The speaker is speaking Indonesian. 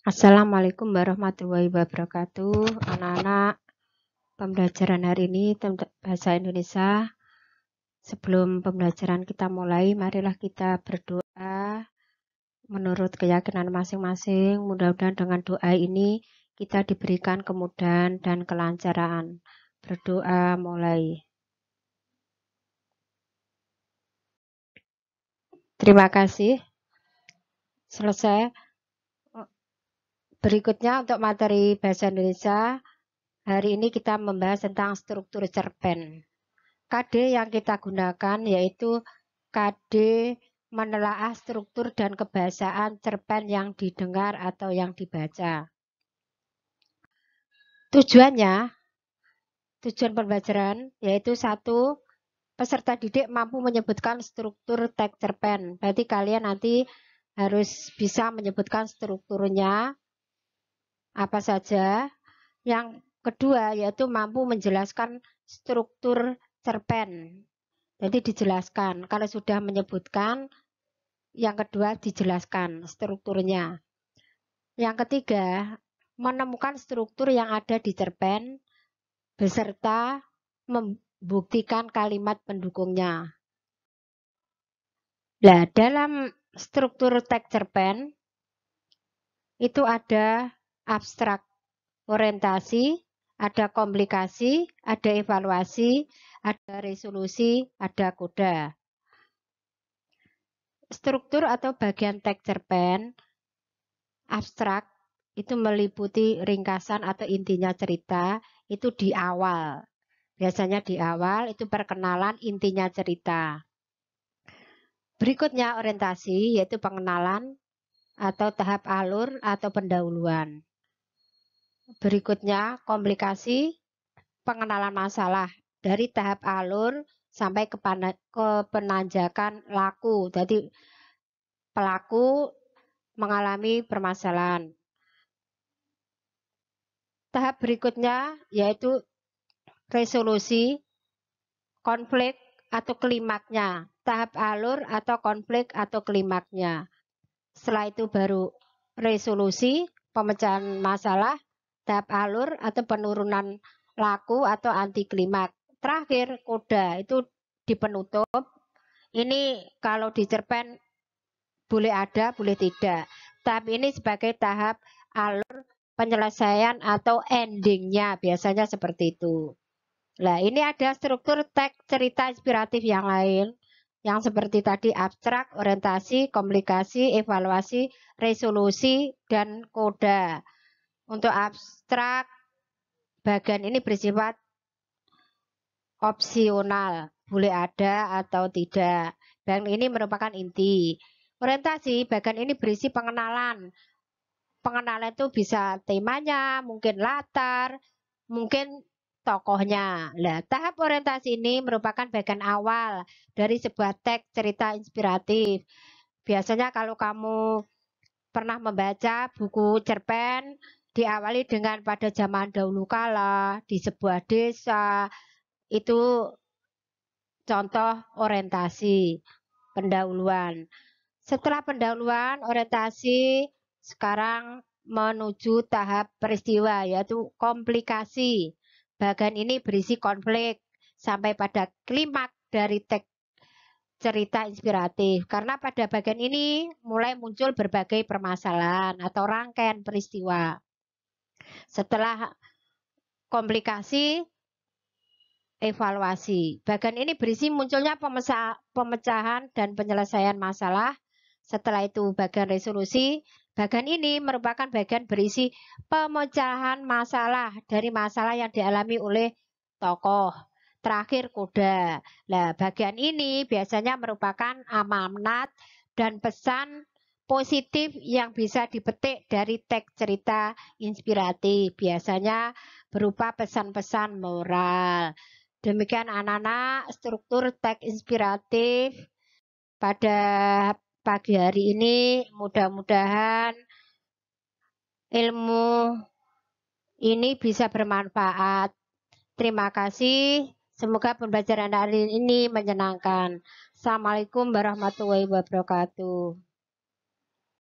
Assalamualaikum warahmatullahi wabarakatuh. Anak-anak, pembelajaran hari ini tentang bahasa Indonesia. Sebelum pembelajaran kita mulai, marilah kita berdoa menurut keyakinan masing-masing. Mudah-mudahan dengan doa ini kita diberikan kemudahan dan kelancaran. Berdoa mulai. Terima kasih. Selesai. Berikutnya untuk materi bahasa Indonesia, hari ini kita membahas tentang struktur cerpen. KD yang kita gunakan yaitu KD menelaah struktur dan kebahasaan cerpen yang didengar atau yang dibaca. Tujuan pembelajaran yaitu 1, peserta didik mampu menyebutkan struktur teks cerpen. Berarti kalian nanti harus bisa menyebutkan strukturnya apa saja. Yang kedua yaitu mampu menjelaskan struktur cerpen. Jadi dijelaskan. Kalau sudah menyebutkan, yang kedua dijelaskan strukturnya. Yang ketiga, menemukan struktur yang ada di cerpen beserta membuktikan kalimat pendukungnya. Nah, dalam struktur teks cerpen itu ada abstrak, orientasi, ada komplikasi, ada evaluasi, ada resolusi, ada koda. Struktur atau bagian teks cerpen abstrak itu meliputi ringkasan atau intinya cerita itu di awal. Biasanya di awal itu perkenalan intinya cerita. Berikutnya orientasi yaitu pengenalan atau tahap alur atau pendahuluan. Berikutnya komplikasi, pengenalan masalah dari tahap alur sampai ke penanjakan laku. Jadi pelaku mengalami permasalahan. Tahap berikutnya yaitu resolusi, konflik atau klimaknya. Tahap alur atau konflik atau klimaknya. Setelah itu baru resolusi, pemecahan masalah, tahap alur atau penurunan laku atau anti klimak. Terakhir koda itu di penutup. Ini kalau di cerpen boleh ada, boleh tidak. Tapi ini sebagai tahap alur penyelesaian atau endingnya, biasanya seperti itu. Nah, ini ada struktur teks cerita inspiratif yang lain, yang seperti tadi abstrak, orientasi, komplikasi, evaluasi, resolusi, dan koda. Untuk abstrak, bagian ini bersifat opsional, boleh ada atau tidak. Dan ini merupakan inti. Orientasi, bagian ini berisi pengenalan. Pengenalan itu bisa temanya, mungkin latar, mungkin tokohnya. Nah, tahap orientasi ini merupakan bagian awal dari sebuah teks cerita inspiratif. Biasanya kalau kamu pernah membaca buku cerpen, diawali dengan pada zaman dahulu kala, di sebuah desa, itu contoh orientasi, pendahuluan. Setelah pendahuluan, orientasi, sekarang menuju tahap peristiwa, yaitu komplikasi. Bagian ini berisi konflik sampai pada klimaks dari teks cerita inspiratif. Karena pada bagian ini mulai muncul berbagai permasalahan atau rangkaian peristiwa. Setelah komplikasi, evaluasi. Bagian ini berisi munculnya pemecahan dan penyelesaian masalah. Setelah itu bagian resolusi. Bagian ini merupakan bagian berisi pemecahan masalah dari masalah yang dialami oleh tokoh. Terakhir koda. Nah, bagian ini biasanya merupakan amanat dan pesan positif yang bisa dipetik dari teks cerita inspiratif. Biasanya berupa pesan-pesan moral. Demikian anak-anak struktur teks inspiratif pada pagi hari ini. Mudah-mudahan ilmu ini bisa bermanfaat. Terima kasih. Semoga pembelajaran hari ini menyenangkan. Assalamualaikum warahmatullahi wabarakatuh.